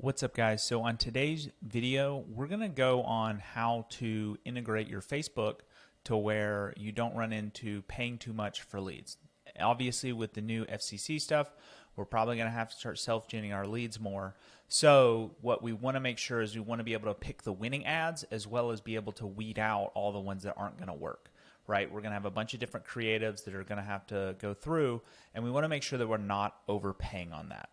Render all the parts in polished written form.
What's up, guys? So on today's video, we're going to go on how to integrate your Facebook to where you don't run into paying too much for leads. Obviously, with the new FCC stuff, we're probably going to have to start self-generating our leads more. So what we want to make sure is we want to be able to pick the winning ads as well as be able to weed out all the ones that aren't going to work. Right? We're going to have a bunch of different creatives that are going to have to go through, and we want to make sure that we're not overpaying on that.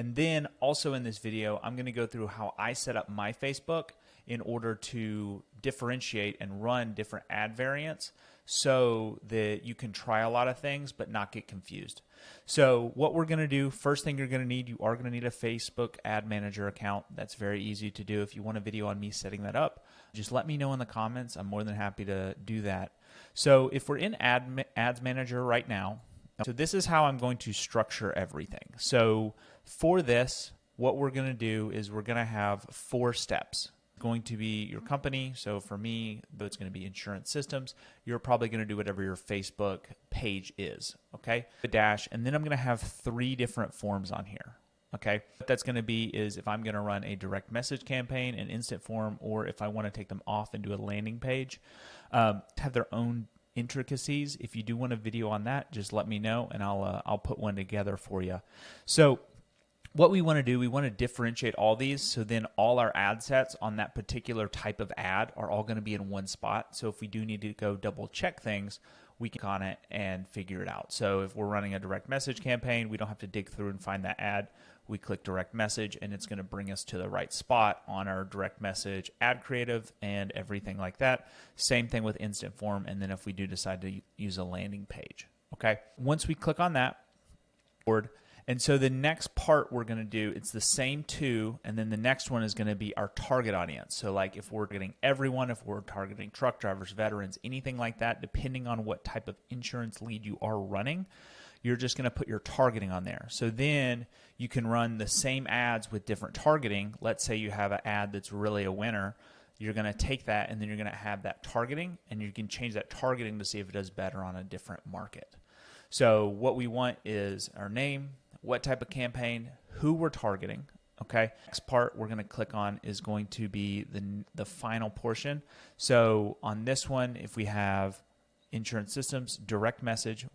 And then also in this video, I'm going to go through how I set up my Facebook in order to differentiate and run different ad variants so that you can try a lot of things but not get confused. So what we're going to do, first thing you're going to need, you are going to need a Facebook ad manager account. That's very easy to do. If you want a video on me setting that up, just let me know in the comments. I'm more than happy to do that. So if we're in ads manager right now, so this is how I'm going to structure everything. So for this, what we're going to do is we're going to have 4 steps. It's going to be your company. So for me, it's going to be insurance systems. You're probably going to do whatever your Facebook page is. Okay. The dash, and then I'm going to have 3 different forms on here. Okay. What that's going to be is if I'm going to run a direct message campaign, an instant form, or if I want to take them off and do a landing page, have their own intricacies. If you do want a video on that, just let me know and I'll put one together for you. So what we want to do, we want to differentiate all these, so then all our ad sets on that particular type of ad are all going to be in one spot. So if we do need to go double check things, we can click on it and figure it out. So if we're running a direct message campaign, we don't have to dig through and find that ad. We click direct message and it's going to bring us to the right spot on our direct message ad creative and everything like that. Same thing with instant form, and then if we do decide to use a landing page. Okay, once we click on that, and so the next part we're going to do, it's the same 2, and then the next one is going to be our target audience. So like if we're targeting everyone, if we're targeting truck drivers, veterans, anything like that, depending on what type of insurance lead you are running, you're just going to put your targeting on there. So then you can run the same ads with different targeting. Let's say you have an ad that's really a winner. You're going to take that and then you're going to have that targeting, and you can change that targeting to see if it does better on a different market. So what we want is our name, what type of campaign, who we're targeting. Okay. Next part we're going to click on is going to be the final portion. So on this one, if we have insurance systems, direct message,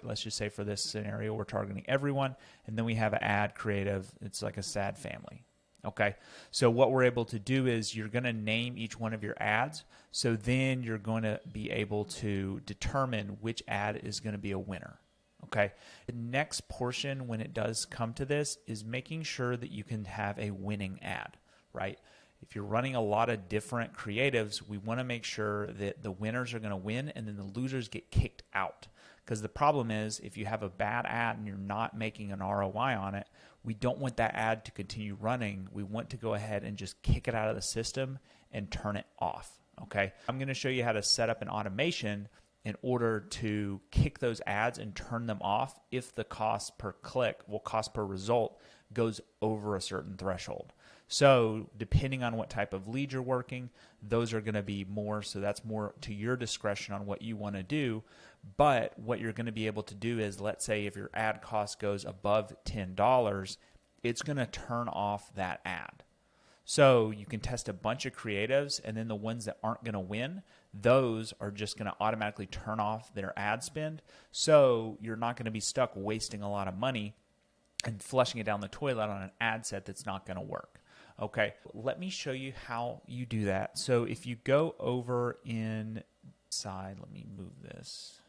let's just say for this scenario, we're targeting everyone. And then we have an ad creative. It's like a sad family. Okay. So what we're able to do is you're going to name each one of your ads. So then you're going to be able to determine which ad is going to be a winner. Okay. The next portion, when it does come to this, is making sure that you can have a winning ad, right? If you're running a lot of different creatives, we want to make sure that the winners are going to win and then the losers get kicked out. Because the problem is if you have a bad ad and you're not making an ROI on it, we don't want that ad to continue running. We want to go ahead and just kick it out of the system and turn it off. Okay. I'm going to show you how to set up an automation in order to kick those ads and turn them off if the cost per click, cost per result, goes over a certain threshold. So depending on what type of lead you're working, those are going to be more. So that's more to your discretion on what you want to do. But what you're going to be able to do is, let's say if your ad cost goes above $10, it's going to turn off that ad. So you can test a bunch of creatives, and then the ones that aren't going to win, those are just going to automatically turn off their ad spend. So you're not going to be stuck wasting a lot of money and flushing it down the toilet on an ad set that's not going to work. Okay, let me show you how you do that. So if you go over inside, let me move this.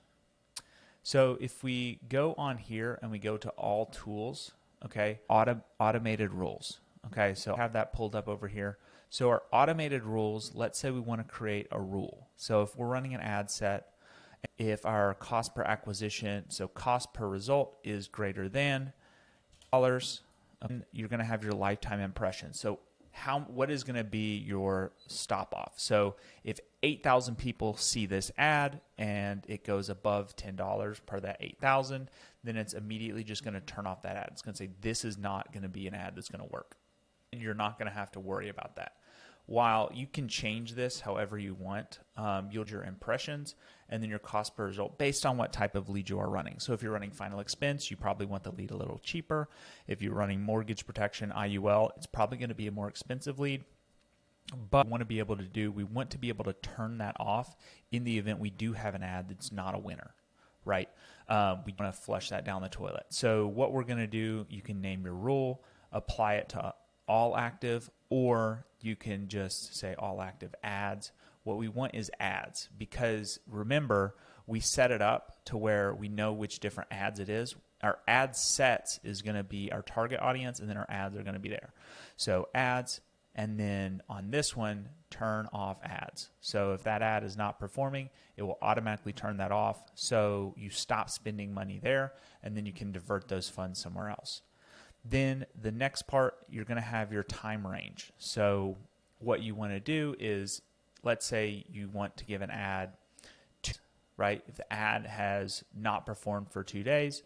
So if we go on here and we go to all tools, okay, automated rules. Okay, so I have that pulled up over here. So our automated rules, let's say we want to create a rule. So if we're running an ad set, if our cost per acquisition, so cost per result is greater than dollars, you're going to have your lifetime impression. So what is going to be your stop off? So if 8,000 people see this ad and it goes above $10 per that 8,000, then it's immediately just going to turn off that ad. It's going to say this is not going to be an ad that's going to work. And you're not going to have to worry about that. while you can change this however you want, you'll get your impressions and then your cost per result based on what type of lead you are running. So if you're running final expense, you probably want the lead a little cheaper. If you're running mortgage protection, IUL, it's probably going to be a more expensive lead. But we want to be able to turn that off in the event we do have an ad that's not a winner, right? We want to flush that down the toilet. So what we're going to do, you can name your rule, apply it to all active, or you can just say all active ads. What we want is ads, because remember, we set it up to where we know which different ads it is. Our ad sets is going to be our target audience, and then our ads are going to be there. So ads, and then on this one, turn off ads. So if that ad is not performing, it will automatically turn that off. So you stop spending money there, and then you can divert those funds somewhere else. Then the next part, you're going to have your time range. So what you want to do is, let's say you want to give an ad, right? If the ad has not performed for 2 days,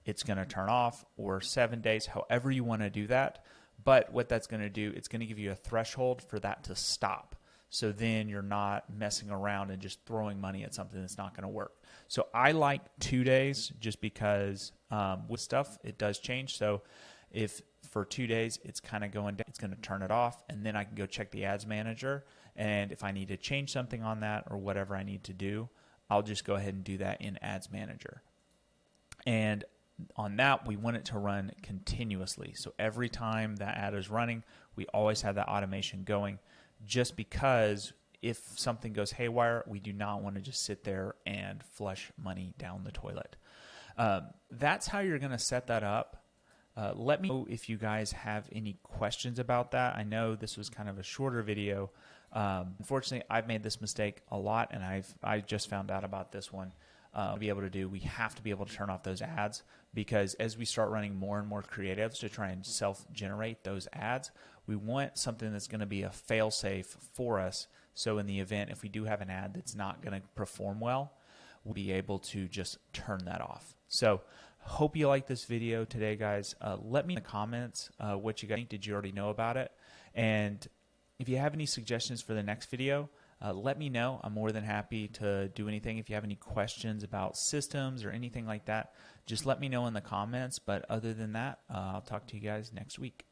it's going to turn off, or 7 days, however you want to do that. But what that's going to do, it's going to give you a threshold for that to stop. So then you're not messing around and just throwing money at something that's not going to work. So I like 2 days just because with stuff, it does change. So if for 2 days it's kind of going down, it's going to turn it off, and then I can go check the ads manager. And if I need to change something on that or whatever I need to do, I'll just go ahead and do that in ads manager. And on that, we want it to run continuously. So every time that ad is running, we always have that automation going, just because if something goes haywire, we do not want to just sit there and flush money down the toilet. That's how you're going to set that up. Let me know if you guys have any questions about that. I know this was kind of a shorter video. Unfortunately, I've made this mistake a lot, and I just found out about this one. We have to be able to turn off those ads, because as we start running more and more creatives to try and self-generate those ads, we want something that's going to be a fail-safe for us. So in the event, if we do have an ad that's not going to perform well, we'll be able to just turn that off. So hope you like this video today, guys. Let me in the comments what you guys think. Did you already know about it? And if you have any suggestions for the next video, let me know. I'm more than happy to do anything. If you have any questions about systems or anything like that, just let me know in the comments. But other than that, I'll talk to you guys next week.